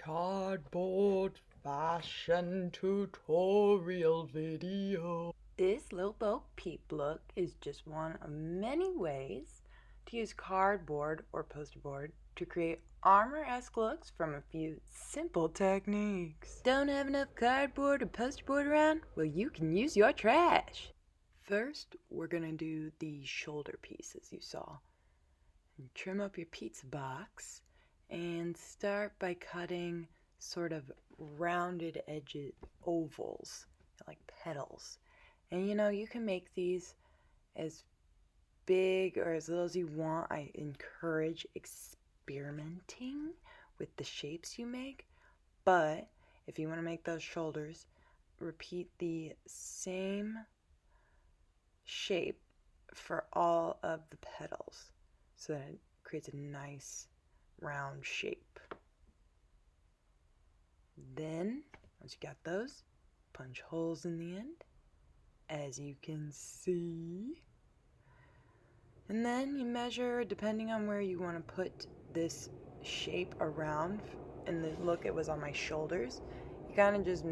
cardboard fashion tutorial video. This little Bo Peep look is just one of many ways to use cardboard or poster board to create armor-esque looks from a few simple techniques. Don't have enough cardboard or poster board around? Well, you can use your trash. First, we're gonna do the shoulder pieces you saw. And trim up your pizza box and start by cutting sort of rounded edges, ovals, like petals. And you can make these as big or as little as you want. I encourage experimenting with the shapes you make, but if you want to make those shoulders, repeat the same shape for all of the petals so that it creates a nice round shape. Then, once you got those, punch holes in the end, as you can see. And then you measure, depending on where you want to put this shape around. And the look, it was on my shoulders. You kind of just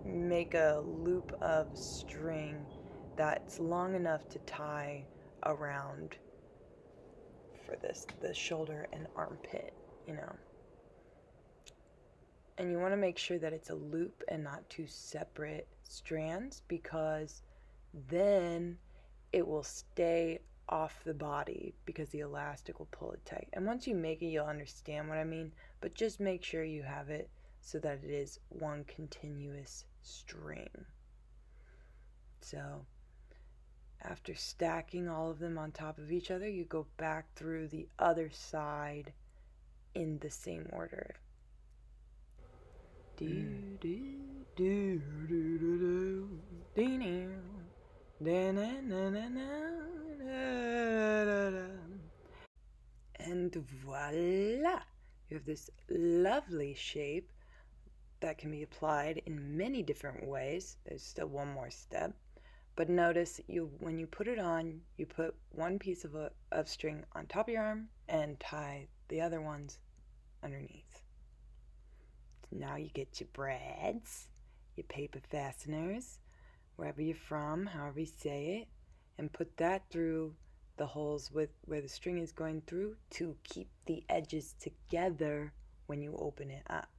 make a loop of string that's long enough to tie around for the shoulder and armpit, And you want to make sure that it's a loop and not two separate strands, because then it will stay off the body because the elastic will pull it tight. And once you make it, you'll understand what I mean, but just make sure you have it so that it is one continuous string. So after stacking all of them on top of each other, you go back through the other side in the same order. And voila! You have this lovely shape that can be applied in many different ways. There's still one more step. But notice when you put it on, you put one piece of string on top of your arm and tie the other ones underneath. So now you get your brads, your paper fasteners, wherever you're from, however you say it, and put that through the holes where the string is going through to keep the edges together when you open it up.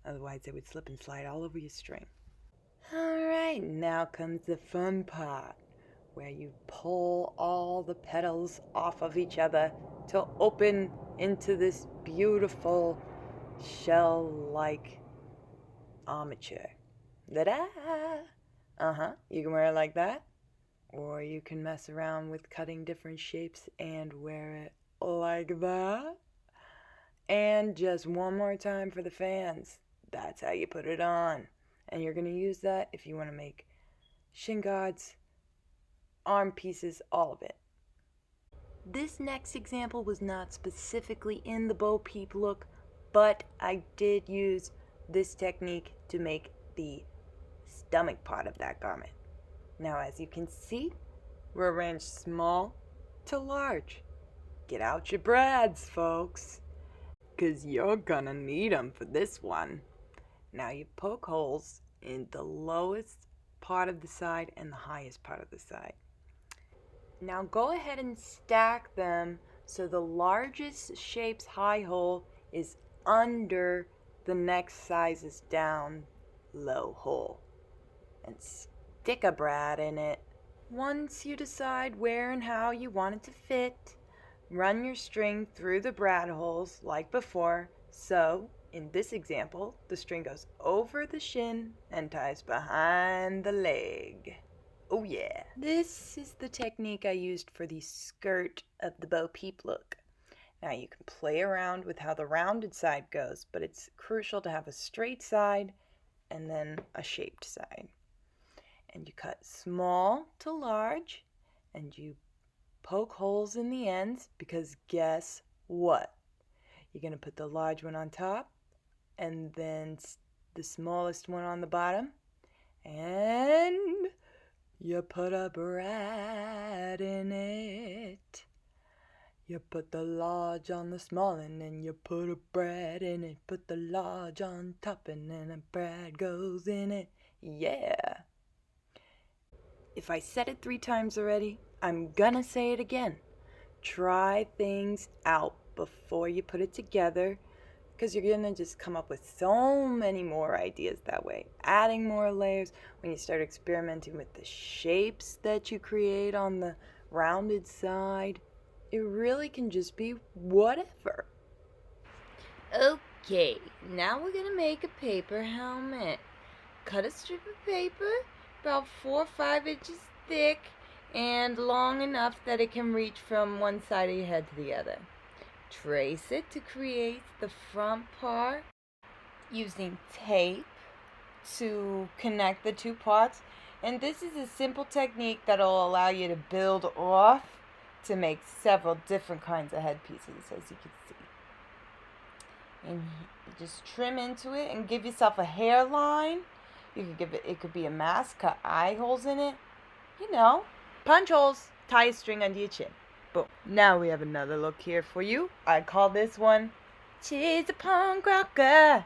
Otherwise, it would slip and slide all over your string. Alright, now comes the fun part, where you pull all the petals off of each other to open into this beautiful shell-like armature. Ta-da! You can wear it like that, or you can mess around with cutting different shapes and wear it like that. And just one more time for the fans, that's how you put it on. And you're going to use that if you want to make shin guards, arm pieces, all of it. This next example was not specifically in the Bo Peep look, but I did use this technique to make the stomach part of that garment. Now, as you can see, we're arranged small to large. Get out your brads, folks, because you're going to need them for this one. Now you poke holes in the lowest part of the side and the highest part of the side. Now go ahead and stack them so the largest shape's high hole is under the next size's down low hole. And stick a brad in it. Once you decide where and how you want it to fit, run your string through the brad holes like before. So in this example, the string goes over the shin and ties behind the leg. Oh yeah. This is the technique I used for the skirt of the Bo Peep look. Now you can play around with how the rounded side goes, but it's crucial to have a straight side and then a shaped side. And you cut small to large, and you poke holes in the ends, because guess what? You're going to put the large one on top, and then the smallest one on the bottom, and you put a brad in it. You put the large on the small and then you put a bread in it. Put the large on top and then a bread goes in it. Yeah. If I said it 3 times already, I'm gonna say it again. Try things out before you put it together, because you're gonna just come up with so many more ideas that way. Adding more layers, when you start experimenting with the shapes that you create on the rounded side, it really can just be whatever. Okay, now we're gonna make a paper helmet. Cut a strip of paper about 4 or 5 inches thick and long enough that it can reach from one side of your head to the other. Trace it to create the front part using tape to connect the 2 parts. And this is a simple technique that'll allow you to build off to make several different kinds of headpieces, as you can see. And you just trim into it and give yourself a hairline. You could give it could be a mask, cut eye holes in it. Punch holes, tie a string under your chin. Boom. Now we have another look here for you. I call this one She's a Punk Rocker.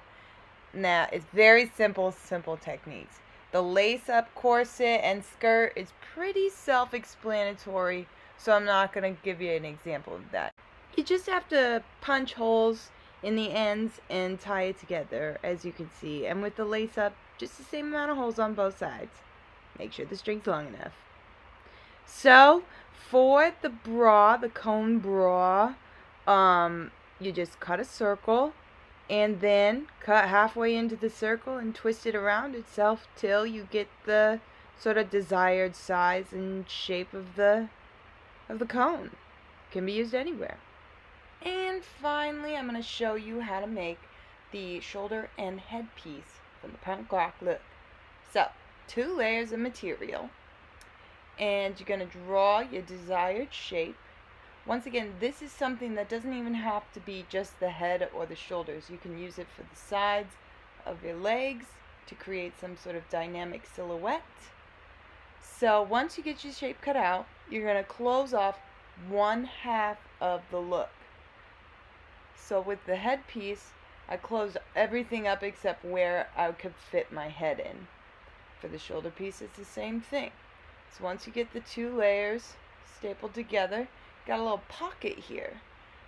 Now, it's very simple techniques. The lace-up corset and skirt is pretty self-explanatory, so I'm not going to give you an example of that. You just have to punch holes in the ends and tie it together, as you can see. And with the lace-up, just the same amount of holes on both sides. Make sure the string's long enough. So, for the bra, the cone bra, you just cut a circle and then cut halfway into the circle and twist it around itself till you get the sort of desired size and shape of the cone. Can be used anywhere. And finally, I'm going to show you how to make the shoulder and headpiece from the punk rock look. So, 2 layers of material, and you're going to draw your desired shape. Once again, this is something that doesn't even have to be just the head or the shoulders. You can use it for the sides of your legs to create some sort of dynamic silhouette. So once you get your shape cut out, you're going to close off 1/2 of the look. So with the headpiece, I closed everything up except where I could fit my head in. For the shoulder piece, it's the same thing. So once you get the 2 layers stapled together, got a little pocket here.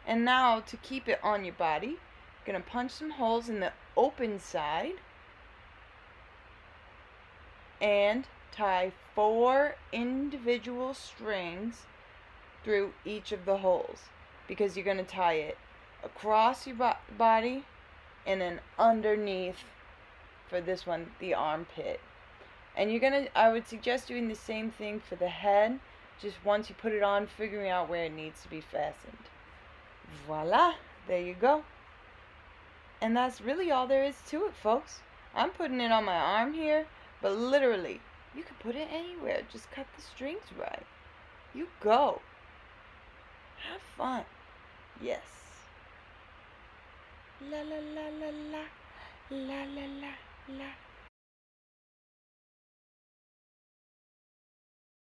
And now to keep it on your body, you're going to punch some holes in the open side and tie 4 individual strings through each of the holes, because you're going to tie it across your body and then underneath, for this one, the armpit. And I would suggest doing the same thing for the head, just once you put it on, figuring out where it needs to be fastened. Voila, there you go. And that's really all there is to it, folks. I'm putting it on my arm here, but literally, you can put it anywhere. Just cut the strings right. You go. Have fun. Yes. La la la la la. La la la la.